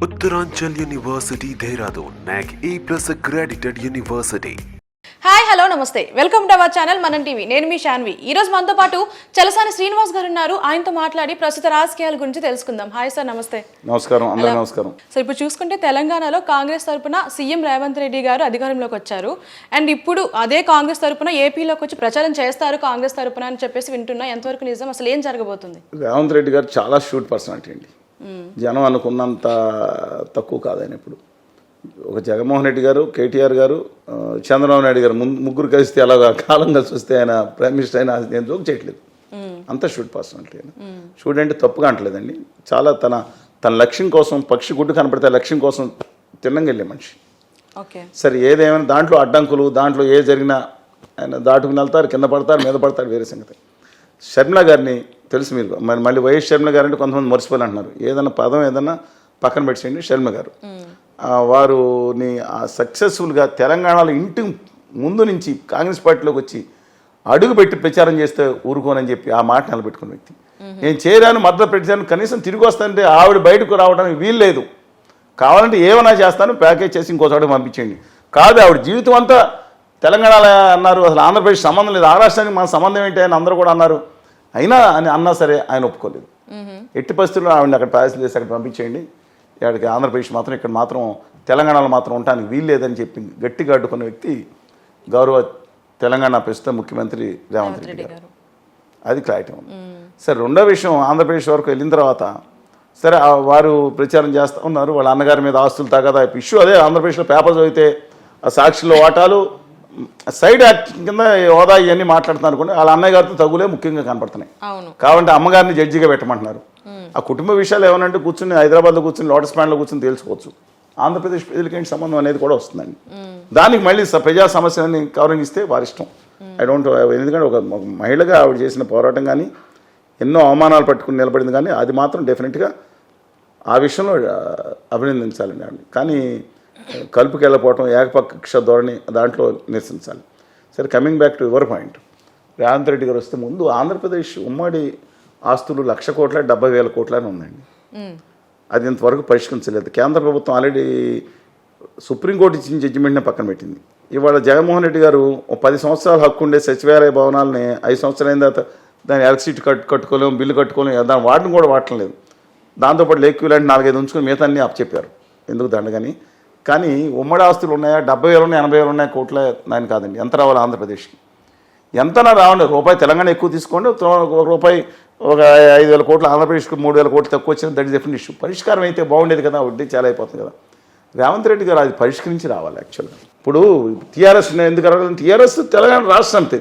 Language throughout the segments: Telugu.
Uttaranchal University, Dehradun, NAC A+ accredited university. Hi hello నమస్తే వెల్కమ్ టు అవర్ ఛానల్ మనం టీవీ. నేను మీ శాన్వి. ఈ రోజు మనతో పాటు చలసాని శ్రీనివాస్ గారు ఉన్నారు. ఆయనతో మాట్లాడి ప్రస్తుత రాజకీయాల గురించి తెలుసుకుందాం. హాయ్ సార్, నమస్తే. నమస్కారం. అందరికీ నమస్కారం. సో ఇప్పుడు చూసుకుంటే తెలంగాణలో కాంగ్రెస్ తరపున సీఎం రేవంత్ రెడ్డి గారు అధికారంలోకి వచ్చారు. అండ్ ఇప్పుడు అదే కాంగ్రెస్ తరపున ఏపీలోకి వచ్చి ప్రచారం చేస్తారు కాంగ్రెస్ తరపున అని చెప్పేసి వింటున్నా. ఎంతవరకు నిజం? అసలు ఏం జరగబోతుంది? రేవంత్ రెడ్డి గారు చాలా షూట్ పర్సనాలిటీ అండి. జనం అనుకున్నంత తక్కువ కాదని. ఇప్పుడు ఒక జగన్మోహన్ రెడ్డి గారు, కేటీఆర్ గారు, చంద్రబాబు నాయుడు గారు ముగ్గురు కలిస్తే అలాగా కాలం కలిసి వస్తే ఆయన ప్రైమ్ మినిస్టర్ అయినా నేను జోక్ చేయట్లేదు. అంత షూట్ పర్సనాలిటీ ఆయన. షూట్ అంటే తప్పుగా అంటలేదండి. చాలా తన లక్ష్యం కోసం, పక్షి గుడ్డు కనపడితే లక్ష్యం కోసం తిన్నంగా వెళ్ళే మనిషి. సరే, ఏదేమైనా దాంట్లో అడ్డంకులు, దాంట్లో ఏ జరిగినా ఆయన దాటుకుని వెళ్తారు, కింద పడతారు, మీద పడతారు, వేరే సంగతి. షర్మిల గారిని తెలుసు మీరు. మళ్ళీ వైఎస్ షర్మిల గారు అంటే కొంతమంది మర్చిపోయి అంటున్నారు. ఏదైనా పదం ఏదన్నా పక్కన పెట్టేయండి. షర్మిల గారు వారుని సక్సెస్ఫుల్గా తెలంగాణలో ఇంటి ముందు నుంచి కాంగ్రెస్ పార్టీలోకి వచ్చి అడుగు పెట్టి ప్రచారం చేస్తే ఊరుకోనని చెప్పి ఆ మాట నిలబెట్టుకున్న వ్యక్తి. నేను చేరాను, మద్దతు పెట్టాను, కనీసం తిరిగి వస్తానంటే ఆవిడ బయటకు రావడానికి వీలు లేదు. కావాలంటే ఏమైనా చేస్తాను, ప్యాకేజ్ చేసి ఇంకో చోటకి పంపించేయండి. కాదు, ఆవిడ జీవితం అంతా తెలంగాణలో అన్నారు. అసలు ఆంధ్రప్రదేశ్ సంబంధం లేదు, ఆ రాష్ట్రానికి మన సంబంధం ఏంటి అని అందరూ కూడా అన్నారు. అయినా అని అన్నా సరే ఆయన ఒప్పుకోలేదు. ఎట్టి పరిస్థితుల్లో ఆవిడని అక్కడ ప్యాకేజ్ చేసి అక్కడ పంపించేయండి, ఇక్కడికి ఆంధ్రప్రదేశ్ మాత్రం ఇక్కడ మాత్రం తెలంగాణలో మాత్రం ఉండడానికి వీలు లేదని చెప్పి గట్టిగా అడ్డుకున్న వ్యక్తి గౌరవ తెలంగాణ ప్రస్తుత ముఖ్యమంత్రి రేవంత్ రెడ్డి గారు. అది క్లారిటీ ఉంది. సరే, రెండో విషయం, ఆంధ్రప్రదేశ్ వరకు వెళ్ళిన తర్వాత సరే వారు ప్రచారం చేస్తూ ఉన్నారు. వాళ్ళ అన్నగారి మీద ఆస్తులు తగదా ఇష్యూ. అదే ఆంధ్రప్రదేశ్లో పేపర్ చదివితే ఆ సాక్షిలో వాటాలు, సైడ్ యాక్ట్ కింద హోదా ఇవన్నీ మాట్లాడుతున్నారు అనుకోండి. వాళ్ళ అన్నయ్య గారితో తగులే ముఖ్యంగా కనపడుతున్నాయి. కాబట్టి అమ్మగారిని జడ్జిగా పెట్టమంటున్నారు. ఆ కుటుంబ విషయాలు ఏమనంటే కూర్చుని హైదరాబాద్లో కూర్చుని లోటస్ ప్లాంట్లో కూర్చుని తెలుసుకోవచ్చు. ఆంధ్రప్రదేశ్ ప్రజలకి ఏంటి సంబంధం అనేది కూడా వస్తుందండి. దానికి మళ్ళీ ప్రజా సమస్యలని కవరింగ్ ఇస్తే వారి ఇష్టం. I don't. ఎందుకంటే ఒక మహిళగా ఆవిడ చేసిన పోరాటం కానీ, ఎన్నో అవమానాలు పట్టుకుని నిలబడింది కానీ, అది మాత్రం డెఫినెట్గా ఆ విషయంలో అభినందించాలండి ఆవిడ. కానీ కలుపుకి వెళ్ళిపోవటం, ఏకపక్ష ధోరణి, దాంట్లో నిరసించాలి. సరే, coming back to your point, Revanth Reddy గారు వస్తే ముందు ఆంధ్రప్రదేశ్ ఉమ్మడి ఆస్తులు 1,00,000 కోట్ల 70,000 కోట్ల అని ఉందండి. అది ఇంతవరకు పరిష్కరించలేదు. కేంద్ర ప్రభుత్వం ఆల్రెడీ సుప్రీంకోర్టు ఇచ్చిన జడ్జిమెంట్నే పక్కన పెట్టింది. ఇవాళ జగన్మోహన్ రెడ్డి గారు 10 సంవత్సరాల హక్కు ఉండే సచివాలయ భవనాలని 5 సంవత్సరాలైన తర్వాత దాని ఎలక్ట్రిసిటీ కట్టుకోలేము, బిల్లు కట్టుకోలేము, దాని వాటిని కూడా వాడటం లేదు. దాంతోపాటు లేక్ ఇలాంటి 4-5 ఉంచుకొని మిగతా అన్నీ అప్పచెప్పారు. ఎందుకు దండగని. కానీ ఉమ్మడి ఆస్తులు ఉన్నాయా, 70,000 ఉన్నాయి, 80,000 ఉన్నాయి కోట్ల దాని కాదండి. ఎంత రావాలి ఆంధ్రప్రదేశ్కి? ఎంతనా రావండి. రూపాయి తెలంగాణ ఎక్కువ తీసుకోండి, రూపాయి ఒక 5,000 కోట్లు ఆంధ్రప్రదేశ్కి 3,000 కోట్లు తక్కువ వచ్చిన దట్ ఈస్ డెఫినెట్ ఇష్యూ. పరిష్కారం అయితే బాగుండేది కదా, వడ్డీ చాలా అయిపోతుంది కదా. రేవంత్ రెడ్డి గారు అది పరిష్కరించి రావాలి. యాక్చువల్గా ఇప్పుడు టీఆర్ఎస్ ఎందుకు అడగలేదు? టీఆర్ఎస్ తెలంగాణ రాష్ట్రం అంతే,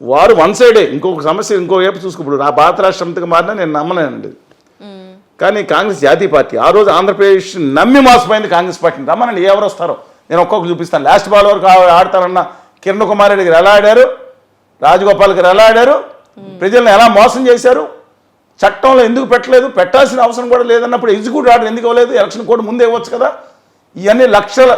వారు వన్ సైడే. ఇంకొక సమస్య ఇంకో వైపు చూసుకుప్పుడు ఆ భారత రాష్ట్రంతో మారినా నేను నమ్మలేనండి. కానీ కాంగ్రెస్ జాతీయ పార్టీ ఆ రోజు ఆంధ్రప్రదేశ్ నమ్మి మోసపోయింది కాంగ్రెస్ పార్టీని. రమ్మనండి, ఎవరు వస్తారో నేను ఒక్కొక్కరు చూపిస్తాను. లాస్ట్ బాల్ వరకు ఆడతారన్న కిరణ్ కుమార్ రెడ్డి గారు ఎలా ఆడారు, రాజగోపాల్ గారు ఎలా ఆడారు, ప్రజలను ఎలా మోసం చేశారు, చట్టంలో ఎందుకు పెట్టలేదు, పెట్టాల్సిన అవసరం కూడా లేదన్నప్పుడు ఎగ్జిక్యూటివ్ ఆర్డర్ ఎందుకు ఇవ్వలేదు, ఎలక్షన్ కోడ్ ముందే ఇవ్వచ్చు కదా. ఇవన్నీ లక్షల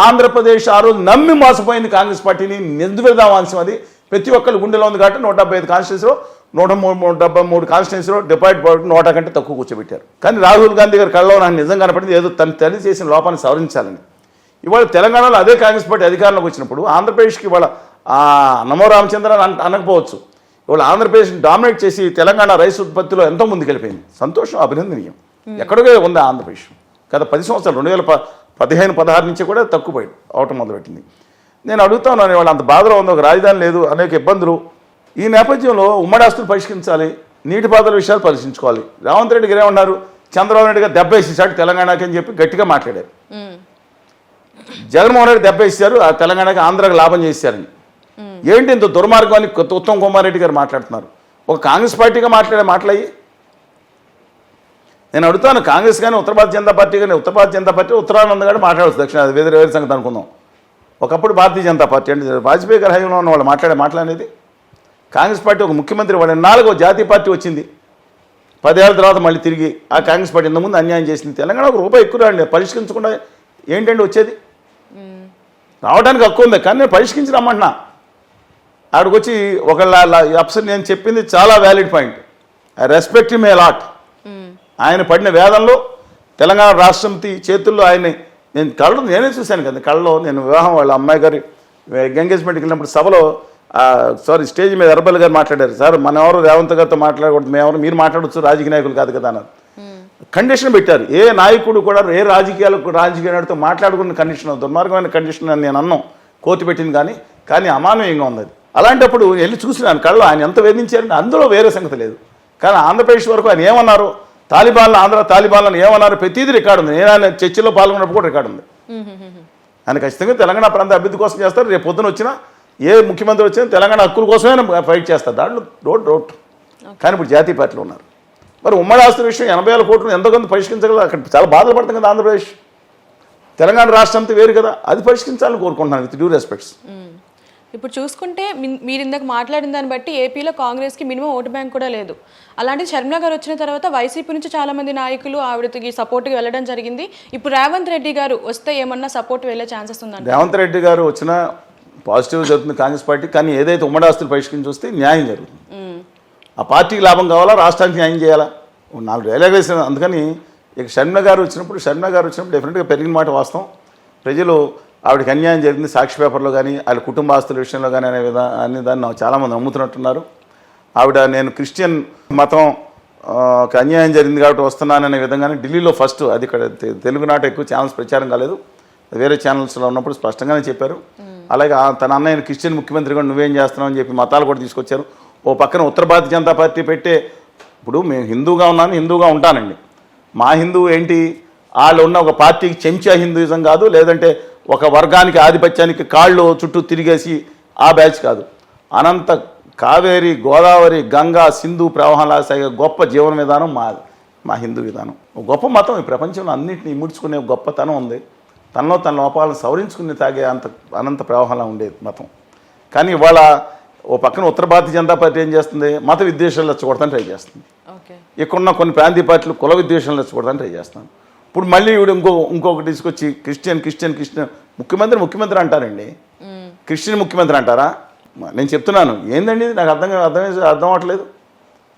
ఆంధ్రప్రదేశ్ ఆ రోజు నమ్మి మోసపోయింది కాంగ్రెస్ పార్టీని. నిద్రదావాల్సిన అది ప్రతి ఒక్కరు గుండెలో ఉంది కాబట్టి 175 కాన్స్టిట్యూన్సీలో 173 కాన్స్టిట్యూన్సీలో డిపాజిట్ పౌడర్ 100 కంటే తక్కువ కూర్చోబెట్టారు. కానీ రాహుల్ గాంధీ గారి కళ్ళలో నాకు నిజంగా కనపడింది ఏదో తన తల్లి చేసిన లోపాన్ని సవరించాలని. ఇవాళ తెలంగాణలో అదే కాంగ్రెస్ పార్టీ అధికారంలోకి వచ్చినప్పుడు ఆంధ్రప్రదేశ్కి ఇవాళ నమో రామచంద్రన్ అనకపోవచ్చు, ఇవాళ ఆంధ్రప్రదేశ్ని డామినేట్ చేసి తెలంగాణ రైస్ ఉత్పత్తిలో ఎంతో ముందుకెళ్ళిపోయింది. సంతోషం, అభినందనీయం. ఎక్కడికే ఉంది ఆంధ్రప్రదేశ్. గత 10 సంవత్సరాలు 2015-16 నుంచి కూడా తక్కువ అవటం మొదలుపెట్టింది. నేను అడుగుతా ఉన్నాను, ఇవాళ అంత బాధలో ఉంది, ఒక రాజధాని లేదు, అనేక ఇబ్బందులు. ఈ నేపథ్యంలో ఉమ్మడి ఆస్తులు పరిష్కరించాలి, నీటిపారుదల విషయాలు పరిశీలించుకోవాలి. రేవంత్ రెడ్డి గారు ఏమన్నారు, చంద్రబాబు నాయుడు గారు 70 ఇచ్చాడు తెలంగాణకి అని చెప్పి గట్టిగా మాట్లాడారు. జగన్మోహన్ రెడ్డి 70 ఇచ్చారు, ఆ తెలంగాణకి ఆంధ్రాకి లాభం చేశారని. ఏంటి ఇంత దుర్మార్గం అని ఉత్తమ్ కుమార్ రెడ్డి గారు మాట్లాడుతున్నారు. ఒక కాంగ్రెస్ పార్టీగా మాట్లాడే మాటలయ్యి. నేను అడుగుతాను, కాంగ్రెస్ కానీ ఉత్తర భారతీయ జనతా పార్టీ కానీ, ఉత్తర భారతీయ జనతా పార్టీ ఉత్తరానంద కూడా మాట్లాడవచ్చు, దక్షిణ వేరే సంగతి అనుకుందాం. ఒకప్పుడు భారతీయ జనతా పార్టీ అంటే వాజ్పేయి గారి హయాంలో ఉన్న వాళ్ళు మాట్లాడే మాట్లాడేది. కాంగ్రెస్ పార్టీ ఒక ముఖ్యమంత్రి వాడు 4వ జాతీయ పార్టీ వచ్చింది, 10 ఏళ్ళ తర్వాత మళ్ళీ తిరిగి ఆ కాంగ్రెస్ పార్టీ ఇంతకుముందు అన్యాయం చేసింది. తెలంగాణ ఒక రూపాయి ఎక్కువ రాండి, పరిష్కరించకుండా ఏంటండి వచ్చేది? రావడానికి హక్కు ఉంది, కానీ నేను పరిష్కరించి రమ్మంటున్నా. ఆడికి వచ్చి ఒకళ్ళ అప్సర్ నేను చెప్పింది చాలా valid point. I respect him a lot. ఆయన పడిన వేదంలో తెలంగాణ రాష్ట్రపతి చేతుల్లో ఆయన్ని నేను కళ్ళు నేనే చూశాను కదా, కళ్ళలో నేను వివాహం వాళ్ళ అమ్మాయి గారి ఎంగేజ్మెంట్కి వెళ్ళినప్పుడు సభలో స్టేజ్ మీద ఎర్రబల్లి గారు మాట్లాడారు, సార్ మనం ఎవరు రేవంత్ గారితో మాట్లాడకూడదు, మేమెవరు మీరు మాట్లాడవచ్చు, రాజకీయ నాయకులు కాదు కదా అన్నారు. కండిషన్ పెట్టారు. ఏ నాయకుడు కూడా ఏ రాజకీయ నాయకుడితో మాట్లాడుకున్న కండిషన్, దుర్మార్గమైన కండిషన్ అని నేను అన్నాం, కోర్టు పెట్టింది కానీ అమానవీయంగా ఉంది అది. అలాంటప్పుడు వెళ్ళి చూసినాను కళ్ళు ఆయన ఎంత వేధించారంటే అందులో వేరే సంగతి లేదు. కానీ ఆంధ్రప్రదేశ్ వరకు ఆయన ఏమన్నారు, ఆంధ్ర తాలిబాన్లను ఏమన్నారు, ప్రతిదీ రికార్డు ఉంది. నేను ఆయన చర్చలో పాల్గొన్నప్పుడు కూడా రికార్డు ఉంది. ఆయన ఖచ్చితంగా తెలంగాణ ప్రాంత అభివృద్ధి కోసం చేస్తారు. రేపు పొద్దున వచ్చినా ఏ ముఖ్యమంత్రి వచ్చినా తెలంగాణ హక్కుల కోసమే ఫైట్ చేస్తారు, దాంట్లో డోట్. కానీ ఇప్పుడు జాతీయ పార్టీలు ఉన్నారు. మరి ఉమ్మడి ఆస్తుల విషయం 80,000 కోట్లు ఎంతో కొంత పరిష్కరించగలరు. అక్కడ చాలా బాధలు పడుతుంది కదా ఆంధ్రప్రదేశ్. తెలంగాణ రాష్ట్రంతో వేరు కదా, అది పరిష్కరించాలని కోరుకుంటున్నాను విత్ డ్యూ రెస్పెక్ట్స్. ఇప్పుడు చూసుకుంటే మీరు ఇందాక మాట్లాడిన దాన్ని బట్టి ఏపీలో కాంగ్రెస్కి మినిమం ఓటు బ్యాంక్ కూడా లేదు. అలాంటి షర్మిల గారు వచ్చిన తర్వాత వైసీపీ నుంచి చాలా మంది నాయకులు ఆవిడకి సపోర్ట్గా వెళ్ళడం జరిగింది. ఇప్పుడు రేవంత్ రెడ్డి గారు వస్తే ఏమన్నా సపోర్ట్ వెళ్ళే ఛాన్సెస్ ఉందండి? రేవంత్ రెడ్డి గారు వచ్చినా పాజిటివ్ జరుగుతుంది కాంగ్రెస్ పార్టీ. కానీ ఏదైతే ఉమ్మడి ఆస్తులు పరిష్కరించి వస్తే న్యాయం జరుగుతుంది. ఆ పార్టీకి లాభం కావాలా, రాష్ట్రానికి న్యాయం చేయాలా, 4 డైలాగ్ వేసాను. అందుకని ఇక షర్మిల గారు వచ్చినప్పుడు డెఫినెట్గా పెరిగిన మాట వాస్తవం. ప్రజలు ఆవిడకి అన్యాయం జరిగింది సాక్షి పేపర్లో కానీ వాళ్ళ కుటుంబ ఆస్తుల విషయంలో కానీ అనే దాన్ని నాకు చాలామంది నమ్ముతున్నట్టున్నారు. ఆవిడ నేను క్రిస్టియన్ మతం అన్యాయం జరిగింది కాబట్టి వస్తున్నాననే విధంగానే ఢిల్లీలో ఫస్ట్, అది ఇక్కడ తెలుగునాట ఎక్కువ ఛానల్స్ ప్రచారం కాలేదు, వేరే ఛానల్స్లో ఉన్నప్పుడు స్పష్టంగానే చెప్పారు. అలాగే తన అన్నయ్యను క్రిస్టియన్ ముఖ్యమంత్రి కూడా నువ్వేం చేస్తున్నావు అని చెప్పి మతాలు కూడా తీసుకొచ్చారు. ఓ పక్కన ఉత్తర భారతీయ జనతా పార్టీ పెట్టే, ఇప్పుడు మేము హిందూగా ఉంటానండి. మా హిందువు ఏంటి, వాళ్ళు ఉన్న ఒక పార్టీకి చెంచా హిందూయిజం కాదు, లేదంటే ఒక వర్గానికి ఆధిపత్యానికి కాళ్ళు చుట్టూ తిరిగేసి ఆ బ్యాచ్ కాదు. అనంత కావేరి, గోదావరి, గంగా, సింధు ప్రవాహంలా సాగే గొప్ప జీవన విధానం మా హిందూ విధానం. ఒక గొప్ప మతం. ఈ ప్రపంచంలో అన్నింటినీ ఇముడ్చుకునే గొప్పతనం ఉంది. తనలో తన లోపాలను సవరించుకుని తాగే అనంత ప్రవాహంలా ఉండేది మతం. కానీ ఇవాళ ఓ పక్కన ఉత్తర భారతీయ జనతా పార్టీ ఏం చేస్తుంది, మత విద్వేషాలు రెచ్చగొడతాను ట్రై చేస్తుంది. ఇక్కడున్న కొన్ని ప్రాంతీయ పార్టీలు కుల విద్వేషాలు రెచ్చగొడతాను ట్రై చేస్తాను. ఇప్పుడు మళ్ళీ ఈవిడ ఇంకొకటి తీసుకొచ్చి క్రిస్టియన్ ముఖ్యమంత్రి అంటారండి. క్రిస్టియన్ ముఖ్యమంత్రి అంటారా? నేను చెప్తున్నాను ఏందండి, నాకు అర్థం అవ్వట్లేదు.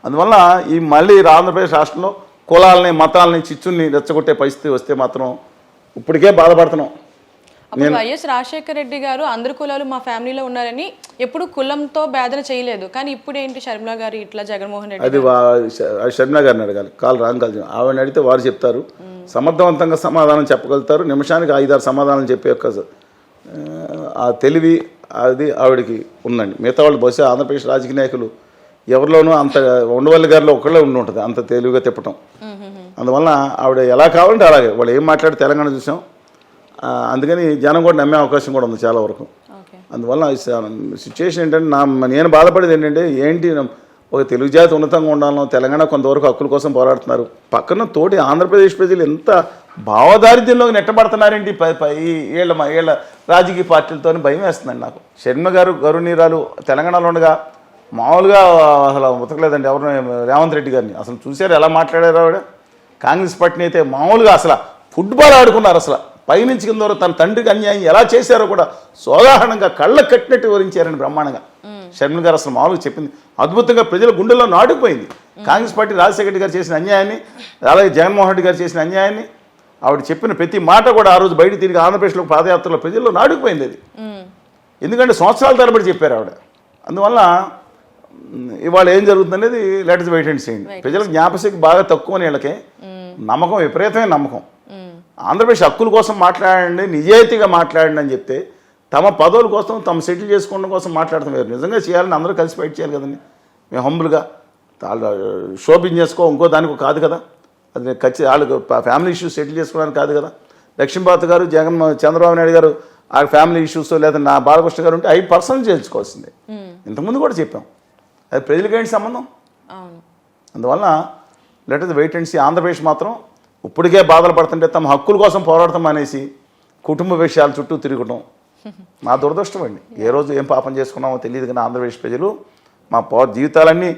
అందువల్ల ఈ మళ్ళీ ఆంధ్రప్రదేశ్ రాష్ట్రంలో కులాలని మతాలని చిచ్చుల్ని రెచ్చగొట్టే పరిస్థితి వస్తే మాత్రం ఇప్పటికే బాధపడుతున్నాం. అప్పుడు వైఎస్ రాజశేఖర రెడ్డి గారు అందరు కులాలు మా ఫ్యామిలీలో ఉన్నారని ఎప్పుడు కులంతో భేదన చేయలేదు. కానీ ఇప్పుడు ఏంటి షర్మిల గారు ఇట్లా జగన్మోహన్ రెడ్డి, అది షర్మిల గారిని అడగాలి, రాంగ్ కాల్ ఆవిడని అడిగితే వారు చెప్తారు, సమర్థవంతంగా సమాధానం చెప్పగలుగుతారు. నిమిషానికి 5-6 సమాధానం చెప్పే ఆ తెలివి అది ఆవిడకి ఉందండి. మిగతా వాళ్ళు బహుశా ఆంధ్రప్రదేశ్ రాజకీయ నాయకులు ఎవరిలోనూ అంత ఉండవల్లి గారిలో ఒకళ్ళే ఉండి ఉంటుంది అంత తెలివిగా తిప్పటం. అందువల్ల ఆవిడ ఎలా కావాలంటే అలాగే వాళ్ళు ఏం మాట్లాడి తెలంగాణ చూసాం. అందుకని జనం కూడా నమ్మే అవకాశం కూడా ఉంది చాలా వరకు. అందువల్ల సిచ్యువేషన్ ఏంటంటే నేను బాధపడేది ఏంటి ఒక తెలుగు జాతి ఉన్నతంగా ఉండాలను, తెలంగాణ కొంతవరకు హక్కుల కోసం పోరాడుతున్నారు. పక్కన తోటి ఆంధ్రప్రదేశ్ ప్రజలు ఎంత భావదారిద్ర్యంలోకి నెట్టబడుతున్నారేంటి వీళ్ళ రాజకీయ పార్టీలతో భయం వేస్తుందండి నాకు. షర్మిల గారు గౌరవనీయురాలు తెలంగాణలో ఉండగా మామూలుగా అసలు ఉతకలేదండి ఎవరు, రేవంత్ రెడ్డి గారిని అసలు చూశారు ఎలా మాట్లాడారు ఆవిడ. కాంగ్రెస్ పార్టీని అయితే మామూలుగా అసలు ఫుట్బాల్ ఆడుకున్నారు. అసలు పైనుంచి కింద వరకు తన తండ్రికి అన్యాయం ఎలా చేశారో కూడా సోదాహరణంగా కళ్ళ కట్టినట్టు వివరించారని బ్రహ్మాండంగా షర్మిల గారు అసలు మామూలుగా చెప్పింది. అద్భుతంగా ప్రజల గుండెల్లో నాటుకుపోయింది. కాంగ్రెస్ పార్టీ రాజశేఖర రెడ్డి గారు చేసిన అన్యాయాన్ని, అలాగే జగన్మోహన్ రెడ్డి గారు చేసిన అన్యాయాన్ని ఆవిడ చెప్పిన ప్రతి మాట కూడా ఆ రోజు బయట తిరిగి ఆంధ్రప్రదేశ్లో పాదయాత్రలో ప్రజల్లో నాటుకుపోయింది అది. ఎందుకంటే సంవత్సరాల తరబడి చెప్పారు ఆవిడ. అందువల్ల ఇవాళ ఏం జరుగుతుందనేది లెట్స్ వెయిట్ అండ్ సీ. ప్రజలకు జ్ఞాపశక్తి బాగా తక్కువ వీళ్ళకి, నమ్మకం విపరీతమైన నమ్మకం. ఆంధ్రప్రదేశ్ హక్కుల కోసం మాట్లాడండి, నిజాయితీగా మాట్లాడండి అని చెప్తే తమ పదవుల కోసం తమ సెటిల్ చేసుకోవడం కోసం మాట్లాడతాం. వేరు నిజంగా చేయాలని అందరూ కలిసి ఫైట్ చేయాలి కదండి. మేము హంబుల్గా షోపింగ్ చేసుకో ఇంకో దానికి కాదు కదా, అది వాళ్ళకి ఫ్యామిలీ ఇష్యూస్ సెటిల్ చేసుకోవడానికి కాదు కదా. లక్ష్మీపార్వతి గారు, చంద్రబాబు నాయుడు గారు ఆ ఫ్యామిలీ ఇష్యూస్ లేదా నా బాలకృష్ణ గారు ఉంటే 5% చేర్చుకోవాల్సిందే. ఇంతకుముందు కూడా చెప్పాం, అది ప్రజలకి ఏంటి సంబంధం. అందువల్ల let us wait and see. Andhra Pradesh మాత్రం ఇప్పటికే బాధలు పడుతుంటే తమ హక్కుల కోసం పోరాడతాం అనేసి కుటుంబ విషయాల చుట్టూ తిరగటం నా దురదృష్టం అండి. ఏ రోజు ఏం పాపం చేసుకున్నామో తెలియదు కానీ ఆంధ్రప్రదేశ్ ప్రజలు మా జీవితాలన్నీ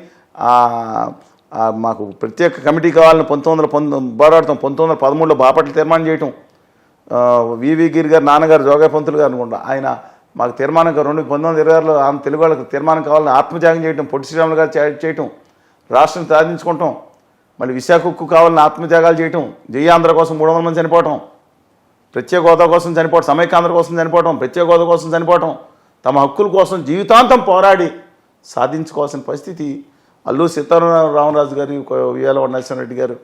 మాకు ప్రత్యేక కమిటీ కావాలని 1913లో బాపట్ల తీర్మానం చేయటం, వివి గిరి గారు నాన్నగారు జోగయ్య పంతులు గారు అనుకుంటా ఆయన మాకు తీర్మానం 1926లో తెలుగు వాళ్ళకి తీర్మానం కావాలని ఆత్మత్యాగం చేయటం, పొట్టి శ్రీరాములు గారు చేయటం, రాష్ట్రం సాధించుకుంటాం, మళ్ళీ విశాఖ ఉక్కు కావాలని ఆత్మత్యాగాలు చేయటం, జై ఆంధ్ర కోసం 300 మంది చనిపోవటం, ప్రత్యేక హోదా కోసం చనిపోవటం, సమైక్యాంధ్ర కోసం చనిపోవటం, ప్రత్యేక హోదా కోసం చనిపోవటం, తమ హక్కుల కోసం జీవితాంతం పోరాడి సాధించుకోవాల్సిన పరిస్థితి అల్లూరి సీతారామరాజు గారి, ఉయ్యాల నరసింహారెడ్డి గారు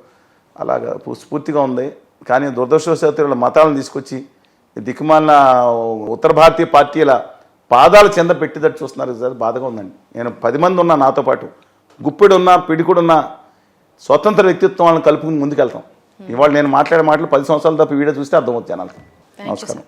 అలాగా స్ఫూర్తిగా ఉంది. కానీ దురదృష్టవశాత్తు వీళ్ళ మతాలను తీసుకొచ్చి దిక్కుమాలిన ఉత్తర భారతీయ పార్టీల పాదాలు చెంద పెట్టేటట్టు చూస్తున్నారు సార్. బాధగా ఉందండి. నేను 10 మంది ఉన్నా నాతో పాటు, గుప్పిడున్నా పిడికుడున్నా స్వతంత్ర వ్యక్తిత్వం వాళ్ళని కలుపుకుని ముందుకెళ్తాం. ఇవాళ నేను మాట్లాడే మాటలు 10 సంవత్సరాల తప్ప వీడియో చూస్తే అర్థమవుతుంది జనాలకి. నమస్కారం.